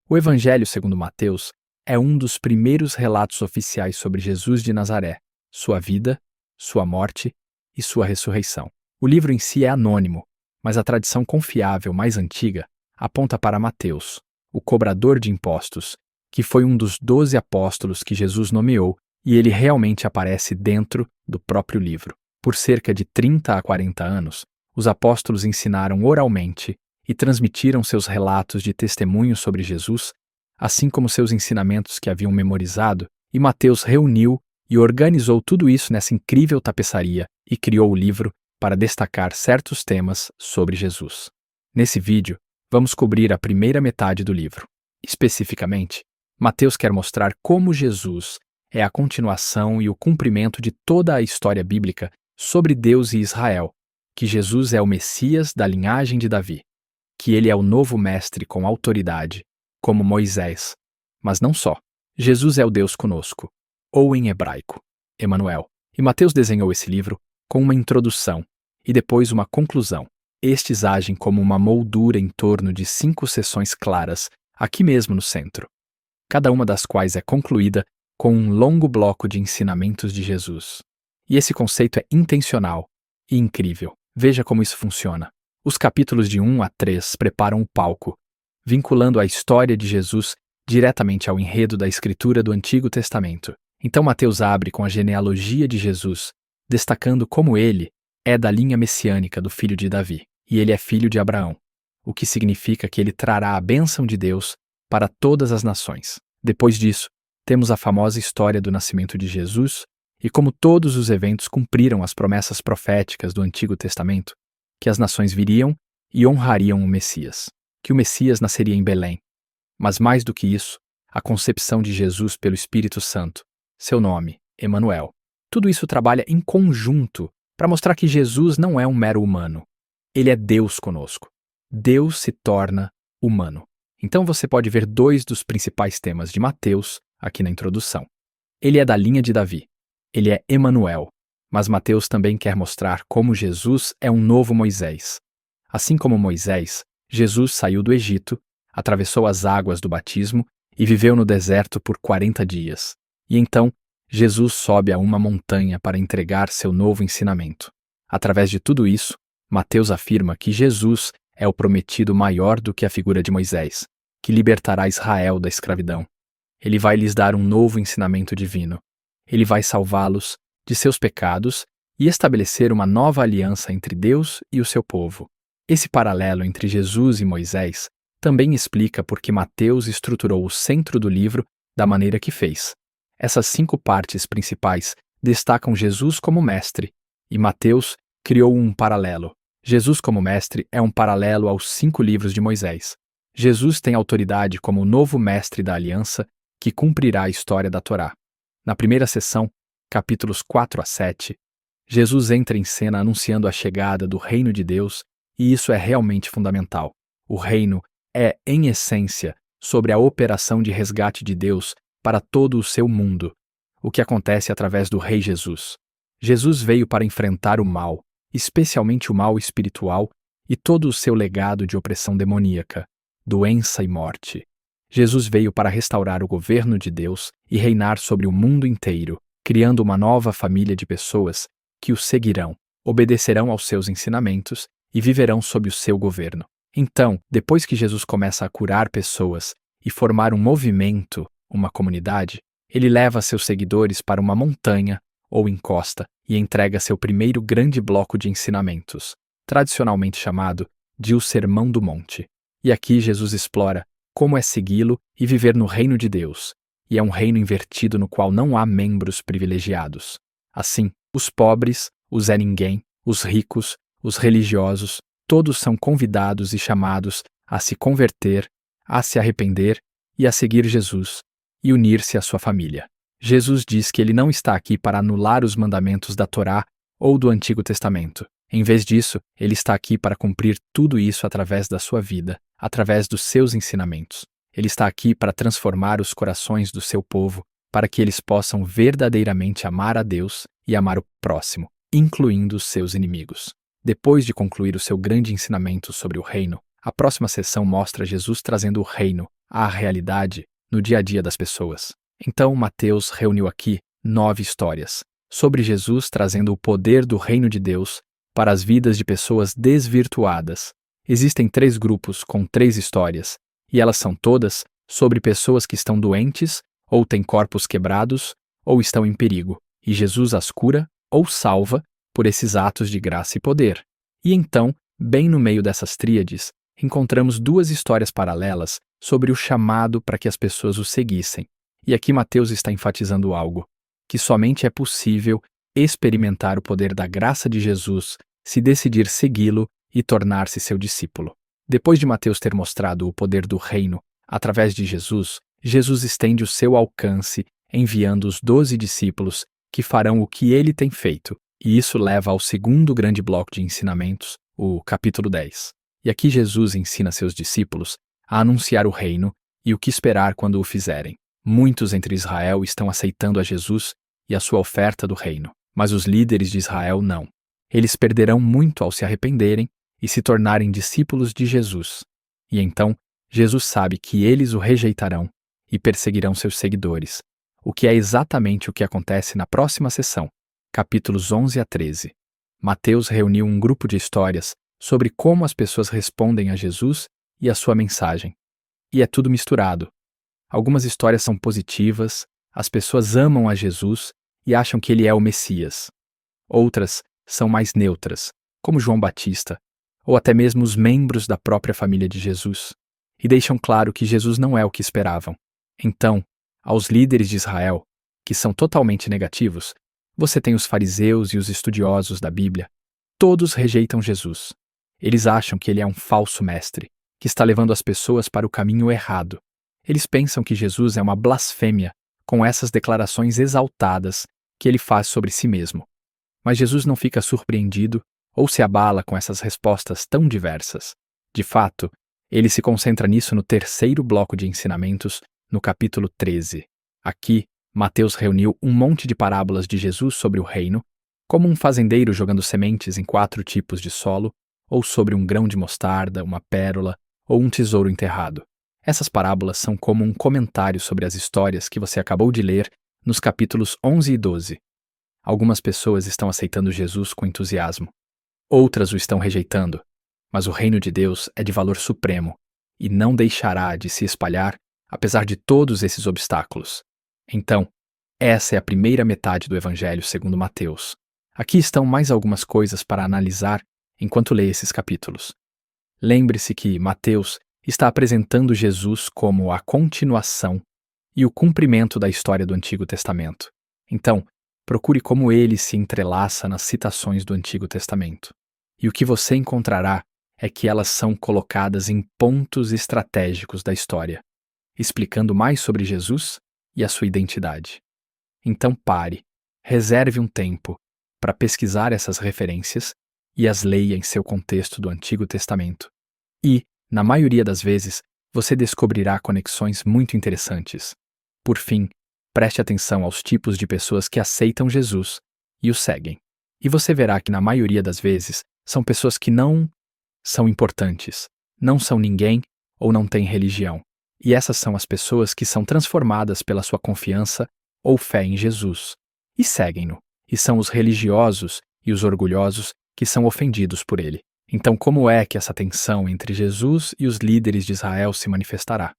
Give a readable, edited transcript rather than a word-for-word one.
O Evangelho segundo Mateus é um dos primeiros relatos oficiais sobre Jesus de Nazaré, sua vida, sua morte e sua ressurreição. O livro em si é anônimo, mas a tradição confiável mais antiga aponta para Mateus, o cobrador de impostos, que foi um dos 12 apóstolos que Jesus nomeou, e ele realmente aparece dentro do próprio livro. Por cerca de 30 a 40 anos, os apóstolos ensinaram oralmente e transmitiram seus relatos de testemunho sobre Jesus, assim como seus ensinamentos que haviam memorizado, e Mateus reuniu e organizou tudo isso nessa incrível tapeçaria e criou o livro para destacar certos temas sobre Jesus. Nesse vídeo, vamos cobrir a primeira metade do livro. Especificamente, Mateus quer mostrar como Jesus é a continuação e o cumprimento de toda a história bíblica sobre Deus e Israel, que Jesus é o Messias da linhagem de Davi, que ele é o novo mestre com autoridade, como Moisés. Mas não só. Jesus é o Deus conosco, ou em hebraico, Emanuel. E Mateus desenhou esse livro com uma introdução e depois uma conclusão. Estes agem como uma moldura em torno de 5 seções claras, aqui mesmo no centro, cada uma das quais é concluída com um longo bloco de ensinamentos de Jesus. E esse conceito é intencional e incrível. Veja como isso funciona. Os capítulos de 1 a 3 preparam o palco, vinculando a história de Jesus diretamente ao enredo da escritura do Antigo Testamento. Então Mateus abre com a genealogia de Jesus, destacando como ele é da linha messiânica do filho de Davi, e ele é filho de Abraão, o que significa que ele trará a bênção de Deus para todas as nações. Depois disso, temos a famosa história do nascimento de Jesus e como todos os eventos cumpriram as promessas proféticas do Antigo Testamento, que as nações viriam e honrariam o Messias, que o Messias nasceria em Belém. Mas mais do que isso, a concepção de Jesus pelo Espírito Santo, seu nome, Emanuel. Tudo isso trabalha em conjunto para mostrar que Jesus não é um mero humano. Ele é Deus conosco. Deus se torna humano. Então você pode ver 2 dos principais temas de Mateus aqui na introdução. Ele é da linha de Davi. Ele é Emanuel. Mas Mateus também quer mostrar como Jesus é um novo Moisés. Assim como Moisés, Jesus saiu do Egito, atravessou as águas do batismo e viveu no deserto por 40 dias. E então, Jesus sobe a uma montanha para entregar seu novo ensinamento. Através de tudo isso, Mateus afirma que Jesus é o prometido maior do que a figura de Moisés, que libertará Israel da escravidão. Ele vai lhes dar um novo ensinamento divino. Ele vai salvá-los de seus pecados e estabelecer uma nova aliança entre Deus e o seu povo. Esse paralelo entre Jesus e Moisés também explica por que Mateus estruturou o centro do livro da maneira que fez. Essas 5 partes principais destacam Jesus como mestre, e Mateus criou um paralelo. Jesus como mestre é um paralelo aos 5 livros de Moisés. Jesus tem autoridade como o novo mestre da aliança que cumprirá a história da Torá. Na primeira sessão, capítulos 4 a 7, Jesus entra em cena anunciando a chegada do reino de Deus, e isso é realmente fundamental. O reino é, em essência, sobre a operação de resgate de Deus para todo o seu mundo, o que acontece através do Rei Jesus. Jesus veio para enfrentar o mal, especialmente o mal espiritual e todo o seu legado de opressão demoníaca, doença e morte. Jesus veio para restaurar o governo de Deus e reinar sobre o mundo inteiro, criando uma nova família de pessoas que o seguirão, obedecerão aos seus ensinamentos e viverão sob o seu governo. Então, depois que Jesus começa a curar pessoas e formar um movimento, uma comunidade, ele leva seus seguidores para uma montanha ou encosta e entrega seu primeiro grande bloco de ensinamentos, tradicionalmente chamado de o Sermão do Monte. E aqui Jesus explora como é segui-lo e viver no reino de Deus, e é um reino invertido no qual não há membros privilegiados. Assim, os pobres, os ninguém, os ricos, os religiosos, todos são convidados e chamados a se converter, a se arrepender e a seguir Jesus, e unir-se à sua família. Jesus diz que ele não está aqui para anular os mandamentos da Torá ou do Antigo Testamento. Em vez disso, ele está aqui para cumprir tudo isso através da sua vida, através dos seus ensinamentos. Ele está aqui para transformar os corações do seu povo, para que eles possam verdadeiramente amar a Deus e amar o próximo, incluindo os seus inimigos. Depois de concluir o seu grande ensinamento sobre o reino, a próxima sessão mostra Jesus trazendo o reino à realidade no dia a dia das pessoas. Então, Mateus reuniu aqui 9 histórias sobre Jesus trazendo o poder do reino de Deus para as vidas de pessoas desvirtuadas. Existem 3 grupos com 3 histórias, e elas são todas sobre pessoas que estão doentes, ou têm corpos quebrados, ou estão em perigo, e Jesus as cura ou salva por esses atos de graça e poder. E então, bem no meio dessas tríades, encontramos 2 histórias paralelas sobre o chamado para que as pessoas o seguissem. E aqui Mateus está enfatizando algo, que somente é possível experimentar o poder da graça de Jesus se decidir segui-lo e tornar-se seu discípulo. Depois de Mateus ter mostrado o poder do reino através de Jesus, Jesus estende o seu alcance enviando os 12 discípulos que farão o que ele tem feito, e isso leva ao segundo grande bloco de ensinamentos, o capítulo 10. E aqui Jesus ensina seus discípulos a anunciar o reino e o que esperar quando o fizerem. Muitos entre Israel estão aceitando a Jesus e a sua oferta do reino, mas os líderes de Israel não. Eles perderão muito ao se arrependerem e se tornarem discípulos de Jesus. E então, Jesus sabe que eles o rejeitarão e perseguirão seus seguidores, o que é exatamente o que acontece na próxima sessão, capítulos 11 a 13. Mateus reuniu um grupo de histórias sobre como as pessoas respondem a Jesus e a sua mensagem. E é tudo misturado. Algumas histórias são positivas, as pessoas amam a Jesus e acham que ele é o Messias. Outras são mais neutras, como João Batista, ou até mesmo os membros da própria família de Jesus, e deixam claro que Jesus não é o que esperavam. Então, aos líderes de Israel, que são totalmente negativos, você tem os fariseus e os estudiosos da Bíblia. Todos rejeitam Jesus. Eles acham que ele é um falso mestre, que está levando as pessoas para o caminho errado. Eles pensam que Jesus é uma blasfêmia com essas declarações exaltadas que ele faz sobre si mesmo. Mas Jesus não fica surpreendido ou se abala com essas respostas tão diversas. De fato, ele se concentra nisso no terceiro bloco de ensinamentos, no capítulo 13. Aqui, Mateus reuniu um monte de parábolas de Jesus sobre o reino, como um fazendeiro jogando sementes em 4 tipos de solo, ou sobre um grão de mostarda, uma pérola ou um tesouro enterrado. Essas parábolas são como um comentário sobre as histórias que você acabou de ler nos capítulos 11 e 12. Algumas pessoas estão aceitando Jesus com entusiasmo. Outras o estão rejeitando, mas o reino de Deus é de valor supremo e não deixará de se espalhar apesar de todos esses obstáculos. Então, essa é a primeira metade do Evangelho segundo Mateus. Aqui estão mais algumas coisas para analisar enquanto lê esses capítulos. Lembre-se que Mateus está apresentando Jesus como a continuação e o cumprimento da história do Antigo Testamento. Então, procure como ele se entrelaça nas citações do Antigo Testamento. E o que você encontrará é que elas são colocadas em pontos estratégicos da história, explicando mais sobre Jesus e a sua identidade. Então pare, reserve um tempo para pesquisar essas referências e as leia em seu contexto do Antigo Testamento. E, na maioria das vezes, você descobrirá conexões muito interessantes. Por fim, preste atenção aos tipos de pessoas que aceitam Jesus e o seguem. E você verá que, na maioria das vezes, são pessoas que não são importantes, não são ninguém ou não têm religião. E essas são as pessoas que são transformadas pela sua confiança ou fé em Jesus e seguem-no. E são os religiosos e os orgulhosos que são ofendidos por ele. Então, como é que essa tensão entre Jesus e os líderes de Israel se manifestará?